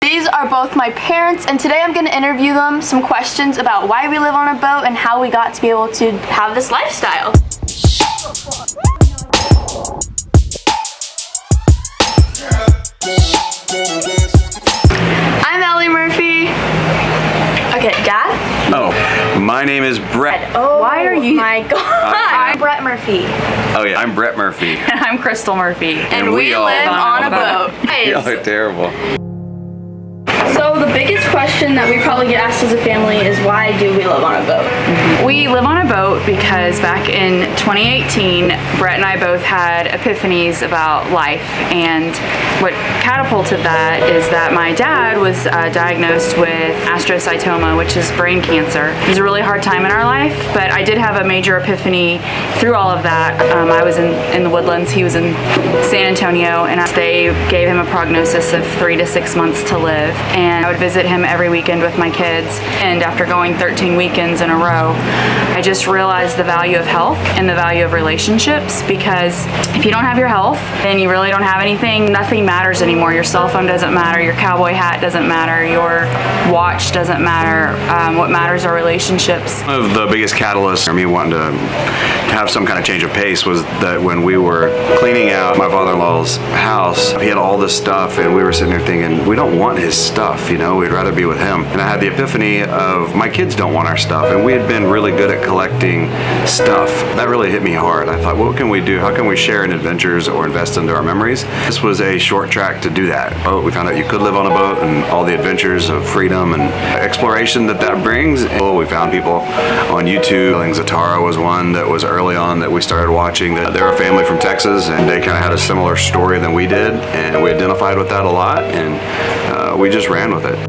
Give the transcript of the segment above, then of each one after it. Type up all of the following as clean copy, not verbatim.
These are both my parents, and today I'm going to interview them some questions about why we live on a boat and how we got to be able to have this lifestyle. I'm Ellie Murphy. Okay, Dad? Oh, my name is Brett. Oh, why are you? My God. I'm Brett Murphy. Oh yeah, I'm Brett Murphy. And I'm Crystal Murphy. And we live on a boat. Y'all are terrible. So the biggest question that we probably get asked as a family is, why do we live on a boat? We live on a boat because back in 2018, Brett and I both had epiphanies about life, and what catapulted that is that my dad was diagnosed with astrocytoma, which is brain cancer. It was a really hard time in our life, but I did have a major epiphany through all of that. I was in the Woodlands, he was in San Antonio, and they gave him a prognosis of 3 to 6 months to live. And I would visit him every weekend with my kids. And after going 13 weekends in a row, I just realized the value of health and the value of relationships, because if you don't have your health, then you really don't have anything. Nothing matters anymore. Your cell phone doesn't matter. Your cowboy hat doesn't matter. Your watch doesn't matter. What matters are relationships. One of the biggest catalysts for me wanting to have some kind of change of pace was that when we were cleaning out my father-in-law's house, he had all this stuff, and we were sitting there thinking, we don't want his stuff, you know, we'd rather be with him. And I had the epiphany of, my kids don't want our stuff, and we had been really good at collecting stuff. That really hit me hard. I thought, what can we do? How can we share in adventures or invest into our memories? This was a short track to do that. Oh, we found out you could live on a boat and all the adventures of freedom and exploration that brings. Oh, we found people on YouTube. I think Zatara was one that was early on that we started watching. They're a family from Texas, and they kind of had a similar story than we did, and we identified with that a lot, and we just ran with it.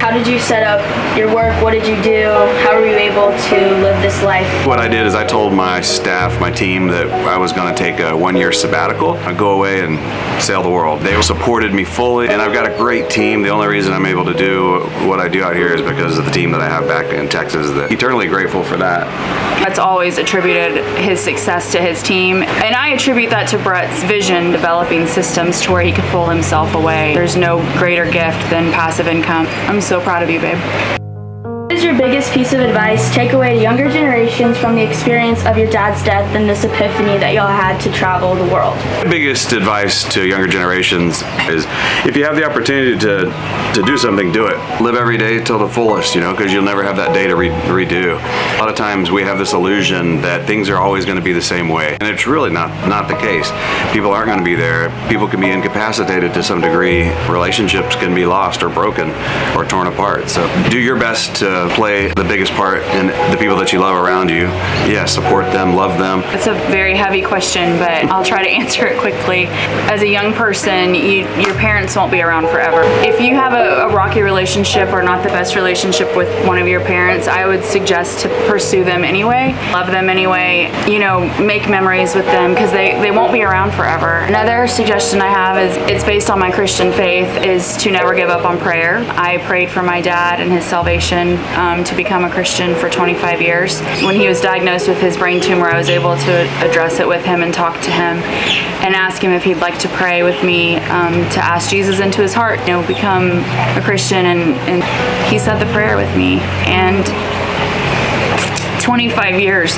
How did you set up your work? What did you do? How were you able to live this life? What I did is I told my staff, my team, that I was going to take a 1-year sabbatical. I'd go away and sail the world. They supported me fully, and I've got a great team. The only reason I'm able to do what I do out here is because of the team that I have back in Texas. I'm eternally grateful for that. Brett's always attributed his success to his team, and I attribute that to Brett's vision, developing systems to where he could pull himself away. There's no greater gift than passive income. I'm so proud of you, babe. What is your biggest piece of advice, takeaway to younger generations from the experience of your dad's death and this epiphany that y'all had to travel the world? The biggest advice to younger generations is, if you have the opportunity to do something, do it. Live every day till the fullest, you know, because you'll never have that day to redo. A lot of times we have this illusion that things are always going to be the same way, and it's really not the case. People aren't going to be there. People can be incapacitated to some degree. Relationships can be lost or broken or torn apart. So do your best to play the biggest part in the people that you love around you. Yeah, support them, love them. It's a very heavy question, but I'll try to answer it quickly. As a young person, your parents won't be around forever. If you have a rocky relationship or not the best relationship with one of your parents, I would suggest to pursue them anyway, love them anyway, you know, make memories with them, because they won't be around forever. Another suggestion I have is, it's based on my Christian faith, is to never give up on prayer. I prayed for my dad and his salvation to become a Christian for 25 years. When he was diagnosed with his brain tumor, I was able to address it with him and talk to him and ask him if he'd like to pray with me, to ask Jesus into his heart, you know, become a Christian, and he said the prayer with me, and 25 years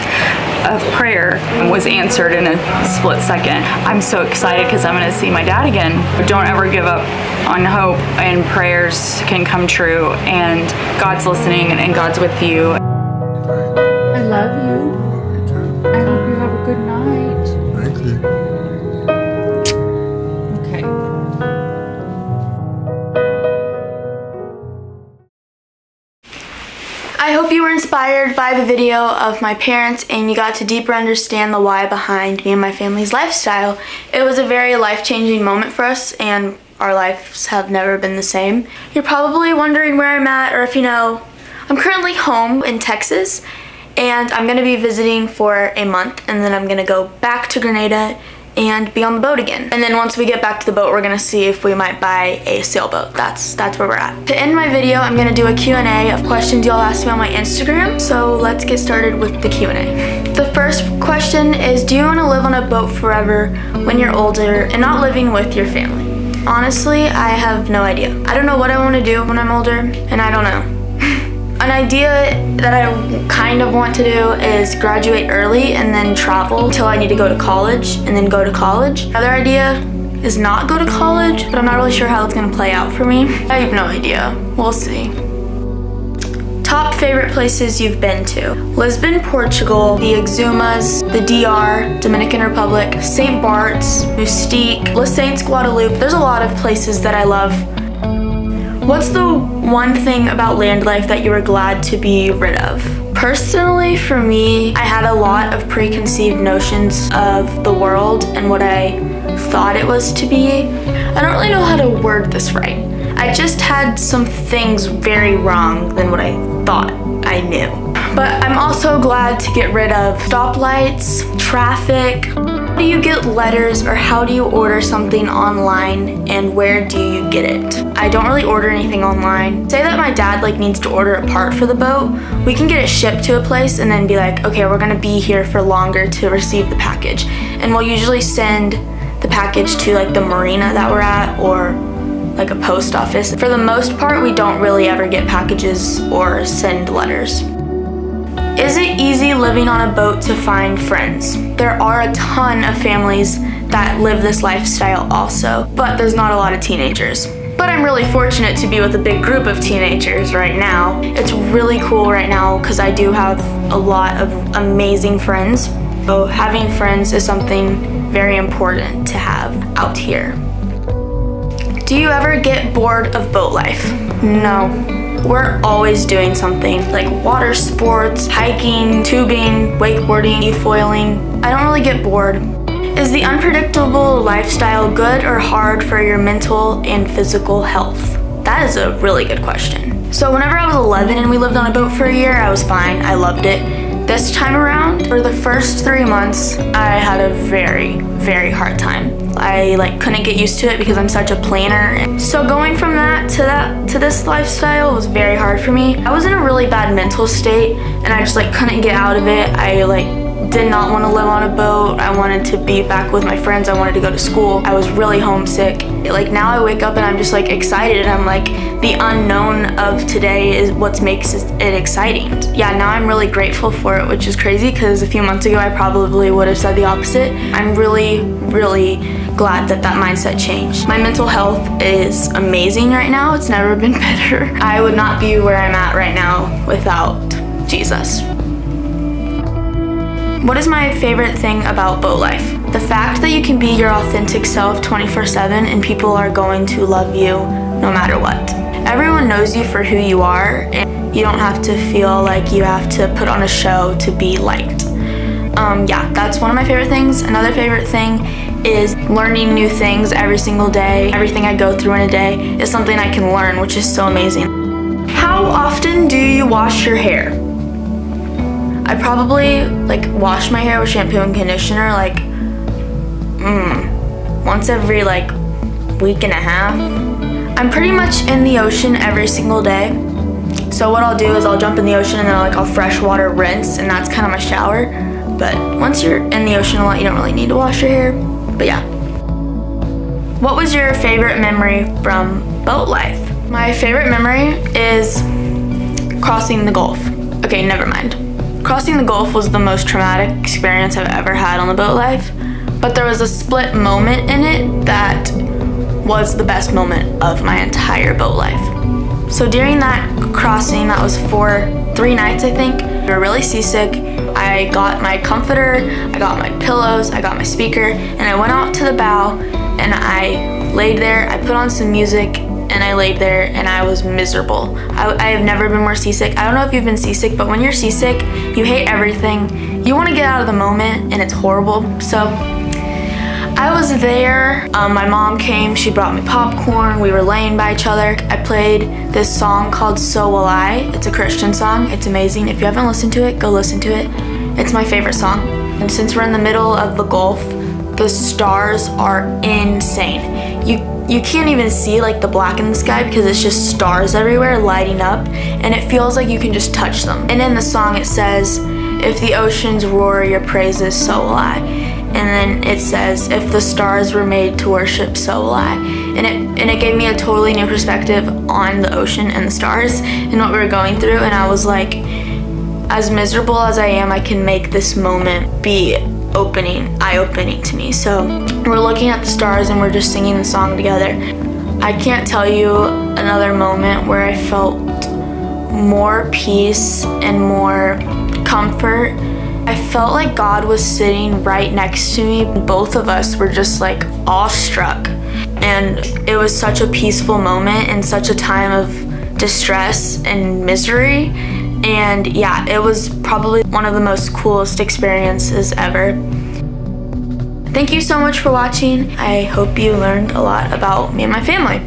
of prayer was answered in a split second. I'm so excited because I'm going to see my dad again. Don't ever give up on hope, and prayers can come true, and God's listening, and God's with you. I love you. I hope you have a good night. Thank you. Okay. I hope you were inspired by the video of my parents and you got to deeper understand the why behind me and my family's lifestyle. It was a very life-changing moment for us, and our lives have never been the same. You're probably wondering where I'm at, or if you know, I'm currently home in Texas, and I'm going to be visiting for a month, and then I'm going to go back to Grenada and be on the boat again. And then once we get back to the boat, we're gonna see if we might buy a sailboat. That's where we're at. To end my video, I'm gonna do a Q&A of questions y'all asked me on my Instagram. So let's get started with the Q&A. The first question is, do you wanna live on a boat forever when you're older and not living with your family? Honestly, I have no idea. I don't know what I want to do when I'm older, and I don't know. An idea that I kind of want to do is graduate early and then travel until I need to go to college and then go to college. Another idea is not go to college, but I'm not really sure how it's going to play out for me. I have no idea. We'll see. Top favorite places you've been to. Lisbon, Portugal, the Exumas, the DR, Dominican Republic, St. Bart's, Mustique, Les Saints, Guadeloupe. There's a lot of places that I love. What's the one thing about land life that you were glad to be rid of? Personally, for me, I had a lot of preconceived notions of the world and what I thought it was to be. I don't really know how to word this right. I just had some things very wrong than what I thought I knew. But I'm also glad to get rid of stoplights, traffic. How do you get letters or how do you order something online and where do you get it? I don't really order anything online. Say that my dad needs to order a part for the boat, we can get it shipped to a place and then be like, okay, we're gonna be here for longer to receive the package. And we'll usually send the package to the marina that we're at or a post office. For the most part, we don't really ever get packages or send letters. Is it easy living on a boat to find friends? There are a ton of families that live this lifestyle also, but there's not a lot of teenagers. But I'm really fortunate to be with a big group of teenagers right now. It's really cool right now because I do have a lot of amazing friends. So having friends is something very important to have out here. Do you ever get bored of boat life? No. We're always doing something like water sports, hiking, tubing, wakeboarding, e-foiling. I don't really get bored. Is the unpredictable lifestyle good or hard for your mental and physical health? That is a really good question. So whenever I was 11 and we lived on a boat for a year, I was fine. I loved it. This time around, for the first 3 months, I had a very, very hard time. I couldn't get used to it because I'm such a planner. So going from that to this lifestyle was very hard for me. I was in a really bad mental state and I just couldn't get out of it. I did not want to live on a boat. I wanted to be back with my friends. I wanted to go to school. I was really homesick. Now I wake up and I'm just excited and I'm the unknown of today is what makes it exciting. Yeah, now I'm really grateful for it, which is crazy because a few months ago I probably would have said the opposite. I'm really, really glad that mindset changed. My mental health is amazing right now. It's never been better. I would not be where I'm at right now without Jesus. What is my favorite thing about boat life? The fact that you can be your authentic self 24/7 and people are going to love you no matter what. Everyone knows you for who you are and you don't have to feel like you have to put on a show to be liked. Yeah, that's one of my favorite things. Another favorite thing is learning new things every single day. Everything I go through in a day is something I can learn, which is so amazing. How often do you wash your hair? I probably wash my hair with shampoo and conditioner once every week and a half. I'm pretty much in the ocean every single day. So what I'll do is I'll jump in the ocean and then I'll freshwater rinse, and that's kind of my shower. But once you're in the ocean a lot, you don't really need to wash your hair. But yeah. What was your favorite memory from boat life? My favorite memory is crossing the Gulf. Okay, never mind. Crossing the Gulf was the most traumatic experience I've ever had on the boat life, but there was a split moment in it that was the best moment of my entire boat life. So during that crossing, that was for 3 nights I think, we were really seasick. I got my comforter, I got my pillows, I got my speaker, and I went out to the bow and I laid there, I put on some music, and I laid there and I was miserable. I have never been more seasick. I don't know if you've been seasick, but when you're seasick, you hate everything. You want to get out of the moment and it's horrible. So I was there. My mom came, she brought me popcorn, we were laying by each other. I played this song called So Will I. It's a Christian song, it's amazing. If you haven't listened to it, go listen to it. It's my favorite song. And since we're in the middle of the Gulf, the stars are insane. You can't even see the black in the sky because it's just stars everywhere lighting up, and it feels like you can just touch them. And in the song it says, if the oceans roar your praises, so will I. and then it says, if the stars were made to worship, so will I. And it gave me a totally new perspective on the ocean and the stars and what we were going through, and I was like, as miserable as I am, I can make this moment be eye-opening to me. So we're looking at the stars and we're just singing the song together. I can't tell you another moment where I felt more peace and more comfort. I felt like God was sitting right next to me. Both of us were just like awestruck, and it was such a peaceful moment in such a time of distress and misery. And yeah, it was probably one of the most coolest experiences ever. Thank you so much for watching. I hope you learned a lot about me and my family.